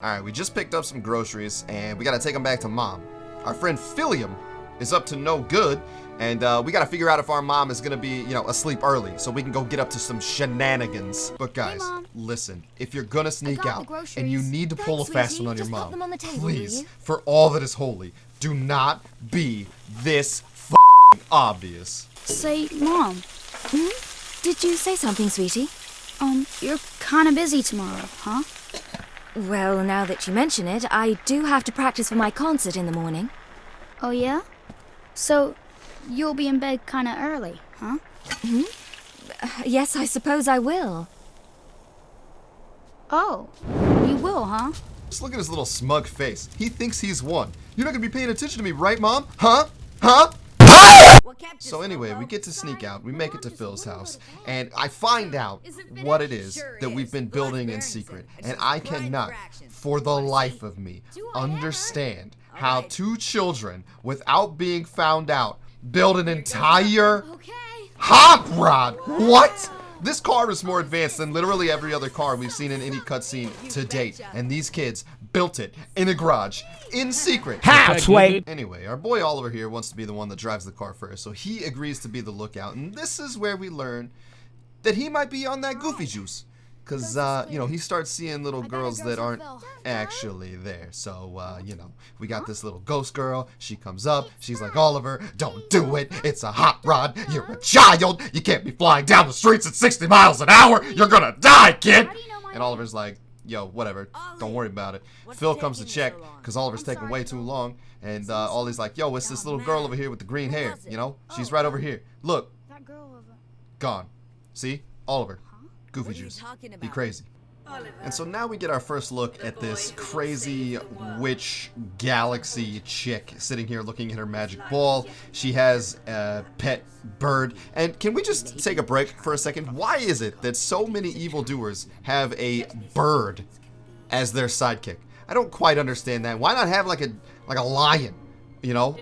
Alright, we just picked up some groceries, and we gotta take them back to Mom. Our friend Philium is up to no good, and we gotta figure out if our mom is gonna be, asleep early, so we can go get up to some shenanigans. But guys, listen, if you're gonna sneak out, and you need to pull a fast one on your mom, please, for all that is holy, do not be this f***ing obvious. Say, Mom. Did you say something, sweetie? You're kinda busy tomorrow, huh? Well, now that you mention it, I do have to practice for my concert in the morning. Oh, yeah? So, you'll be in bed kinda early, huh? Yes, I suppose I will. Oh, you will, huh? Just look at his little smug face. He thinks he's won. You're not gonna be paying attention to me, right, Mom? Huh? Huh? So anyway, we get to sneak out, we make it to Phil's house, and I find out what it is that we've been building in secret, and I cannot, for the life of me, understand how two children, without being found out, build an entire hot rod. What? This car is more advanced than literally every other car we've seen in any cutscene to date, and these kids built it in a garage, in secret. Anyway, our boy Oliver here wants to be the one that drives the car first, so he agrees to be the lookout, and this is where we learn that he might be on that goofy juice. Because, he starts seeing little girls that aren't actually there. So, we got this little ghost girl. She comes up. She's like, Oliver, don't do it. It's a hot rod. You're a child. You can't be flying down the streets at 60 miles an hour. You're gonna die, kid. And Oliver's like, yo, whatever. Don't worry about it. Phil comes to check because Oliver's taking way too long. And Ollie's like, yo, it's this little girl over here with the green hair. She's right over here. Look. Gone. See? Oliver. Goofy juice. Be crazy. And so now we get our first look at this crazy witch galaxy chick sitting here looking at her magic ball. She has a pet bird. And can we just take a break for a second? Why is it that so many evildoers have a bird as their sidekick? I don't quite understand that. Why not have like a lion,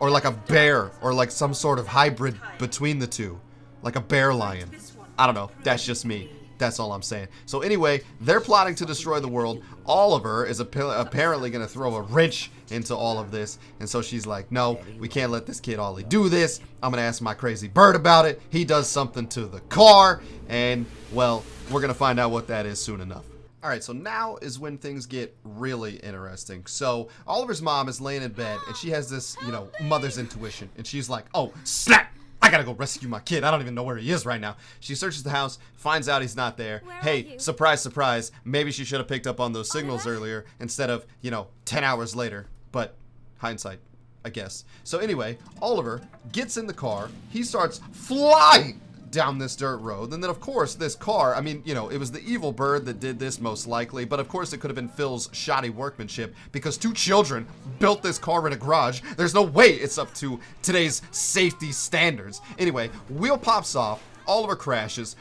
or like a bear, or like some sort of hybrid between the two, like a bear lion? I don't know. That's just me. That's all I'm saying. So anyway, they're plotting to destroy the world. Oliver is apparently going to throw a wrench into all of this. And so she's like, no, we can't let this kid Ollie do this. I'm going to ask my crazy bird about it. He does something to the car. And, well, we're going to find out what that is soon enough. All right, so now is when things get really interesting. So Oliver's mom is laying in bed, and she has this, mother's intuition. And she's like, oh, snap! I gotta go rescue my kid. I don't even know where he is right now. She searches the house, finds out he's not there. Hey, surprise, surprise. Maybe she should have picked up on those signals earlier instead of, 10 hours later. But hindsight, I guess. So anyway, Oliver gets in the car. He starts flying down this dirt road. And then, of course, this car, it was the evil bird that did this most likely. But, of course, it could have been Phil's shoddy workmanship because two children built this car in a garage. There's no way it's up to today's safety standards. Anyway, wheel pops off. Oliver crashes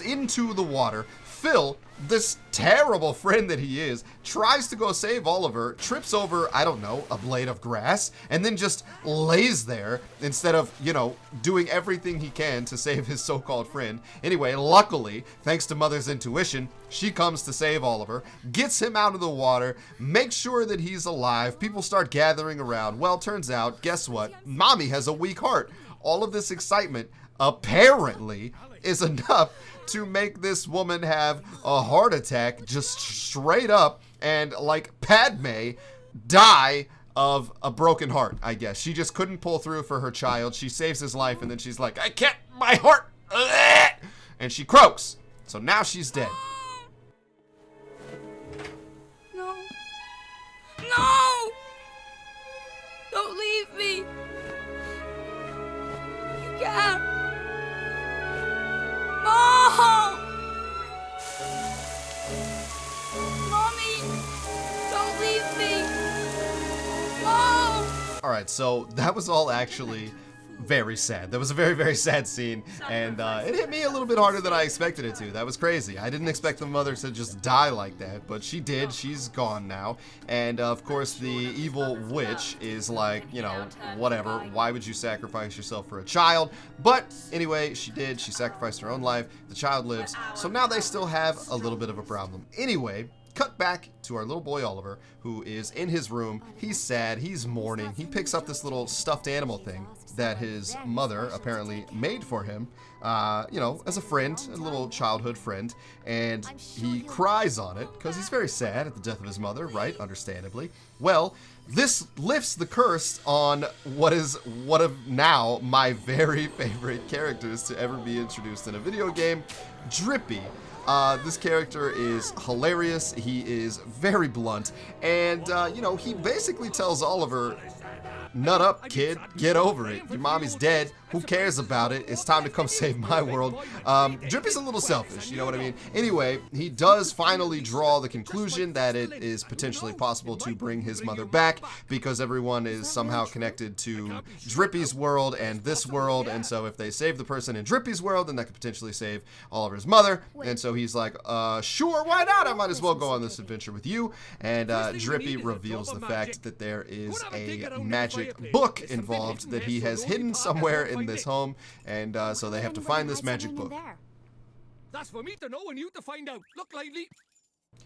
into the water. Phil, this terrible friend that he is, tries to go save Oliver, trips over, I don't know, a blade of grass, and then just lays there instead of, doing everything he can to save his so-called friend. Anyway, luckily, thanks to Mother's intuition, she comes to save Oliver, gets him out of the water, makes sure that he's alive. People start gathering around. Well, turns out, guess what? Mommy has a weak heart. All of this excitement apparently is enough to make this woman have a heart attack just straight up and, like Padme, die of a broken heart, I guess. She just couldn't pull through for her child. She saves his life, and then she's like, I can't, my heart, and she croaks. So now she's dead. No. No! Don't leave me. You can't. Mom! Mommy! Don't leave me! Mom! Alright, so that was all actually very sad. That was a very, very sad scene, and it hit me a little bit harder than I expected it to. That was crazy. I didn't expect the mother to just die like that, but she did. She's gone now, and of course the evil witch is like, whatever. Why would you sacrifice yourself for a child? But anyway, she did. She sacrificed her own life. The child lives, so now they still have a little bit of a problem. Anyway, cut back to our little boy Oliver, who is in his room. He's sad, he's mourning. He picks up this little stuffed animal thing that his mother apparently made for him, you know, as a friend, a little childhood friend, and he cries on it because he's very sad at the death of his mother, right? Understandably. Well, this lifts the curse on what is one of now my very favorite characters to ever be introduced in a video game, Drippy. This character is hilarious. He is very blunt, and you know, he basically tells Oliver, "Nut up, kid. Get over it. Your mommy's dead. Who cares about it? It's time to come save my world." Drippy's a little selfish, you know what I mean? Anyway, he does finally draw the conclusion that it is potentially possible to bring his mother back because everyone is somehow connected to Drippy's world and this world, and so if they save the person in Drippy's world, then that could potentially save Oliver's mother, and so he's like, sure, why not? I might as well go on this adventure with you, and Drippy reveals the fact that there is a magic book involved that he has hidden somewhere in this home, and so they have to find this magic book. That's for me to know and you to find out. Look lively.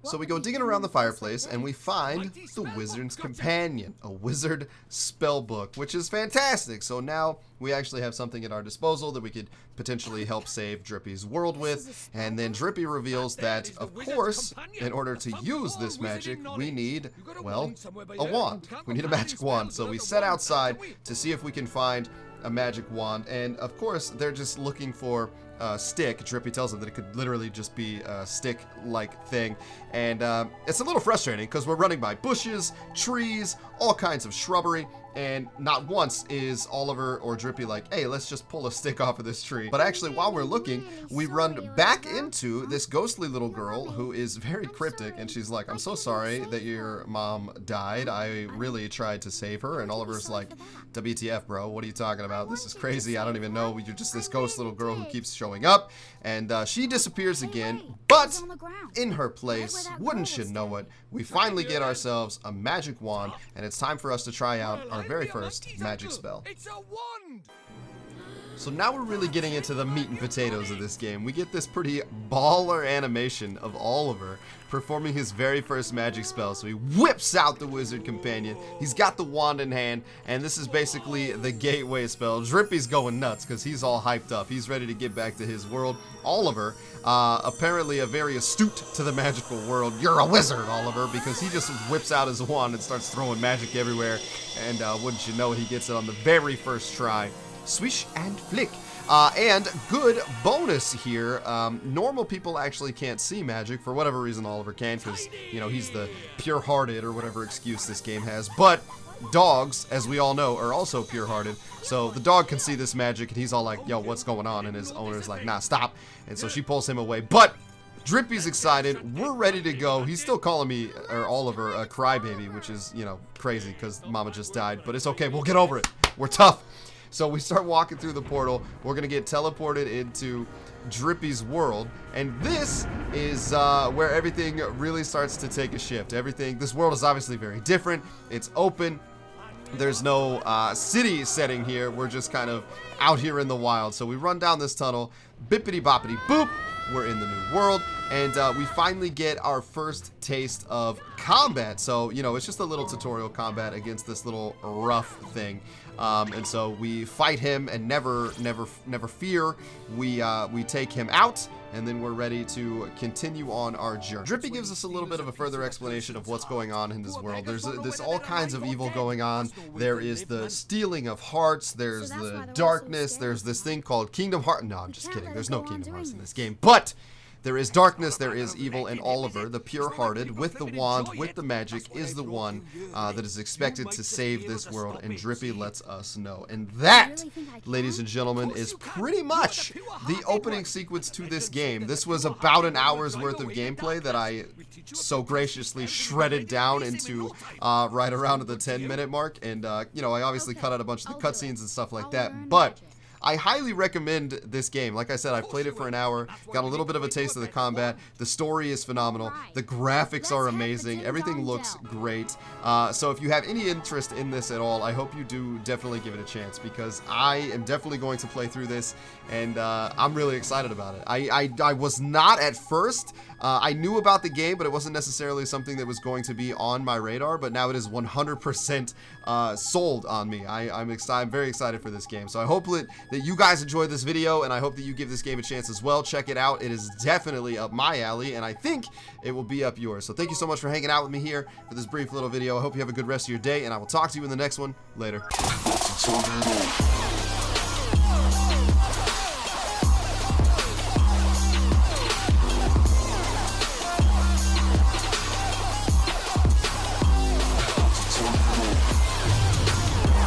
So we go digging around the fireplace and we find the Wizard's Companion, a wizard spell book, which is fantastic. So now we actually have something at our disposal that we could potentially help save Drippy's world with. And then Drippy reveals that, of course, in order to use this magic, we need, well, a wand. We need a magic wand. So we set outside to see if we can find a magic wand. And of course, they're just looking for stick. Drippy tells them that it could literally just be a stick-like thing, and it's a little frustrating because we're running by bushes, trees, all kinds of shrubbery, and not once is Oliver or Drippy like, hey, let's just pull a stick off of this tree. But actually, while we're looking, we run back into this ghostly little girl who is very cryptic, and she's like, I'm so sorry that your mom died. I really tried to save her. And Oliver's like, WTF, bro, what are you talking about? This is crazy. I don't even know. You're just this ghost little girl who keeps showing up. And she disappears again, but in her place, wouldn't you know it, we finally get ourselves a magic wand, and it's time for us to try out our very first magic spell. It's a wand. So now we're really getting into the meat and potatoes of this game. We get this pretty baller animation of Oliver performing his very first magic spell. So he whips out the Wizard Companion. He's got the wand in hand, and this is basically the gateway spell. Drippy's going nuts because he's all hyped up. He's ready to get back to his world. Oliver, apparently a very astute to the magical world. You're a wizard, Oliver, because he just whips out his wand and starts throwing magic everywhere. And wouldn't you know it, he gets it on the very first try. Swish and flick. And good bonus here, normal people actually can't see magic. For whatever reason, Oliver can, because, you know, he's the pure-hearted or whatever excuse this game has. But dogs, as we all know, are also pure-hearted. So the dog can see this magic, and he's all like, yo, what's going on? And his owner's like, nah, stop. And so she pulls him away. But Drippy's excited. We're ready to go. He's still calling me, or Oliver, a crybaby, which is, you know, crazy because Mama just died. But it's okay. We'll get over it. We're tough. So we start walking through the portal. We're going to get teleported into Drippy's world. And this is where everything really starts to take a shift. This world is obviously very different. It's open. There's no city setting here. We're just kind of out here in the wild. So we run down this tunnel. Bippity boppity boop. We're in the new world. And we finally get our first taste of combat. So, you know, it's just a little tutorial combat against this little rough thing. And so we fight him, and never fear. We take him out, and then we're ready to continue on our journey. Drippy gives us a little bit of a further explanation of what's going on in his world. There's all kinds of evil going on. There is the stealing of hearts. There's the darkness. There's this thing called Kingdom Hearts. No, I'm just kidding. There's no Kingdom Hearts in this game. But there is darkness, there is evil, and Oliver, the pure-hearted, with the wand, with the magic, is the one that is expected to save this world, and Drippy lets us know. And that, ladies and gentlemen, is pretty much the opening sequence to this game. This was about an hour's worth of gameplay that I so graciously shredded down into right around the 10-minute mark, and, you know, I obviously cut out a bunch of the cutscenes and stuff like that, but I highly recommend this game. Like I said, I've played it for an hour, got a little bit of a taste of the combat. The story is phenomenal. The graphics are amazing. Everything looks great. So if you have any interest in this at all, I hope you do definitely give it a chance, because I am definitely going to play through this, and I'm really excited about it. I was not at first. I knew about the game, but it wasn't necessarily something that was going to be on my radar, but now it is 100% sold on me. I'm very excited for this game. So I hope that you guys enjoyed this video, and I hope that you give this game a chance as well. Check it out. It is definitely up my alley, and I think it will be up yours. So thank you so much for hanging out with me here for this brief little video. I hope you have a good rest of your day, and I will talk to you in the next one. Later.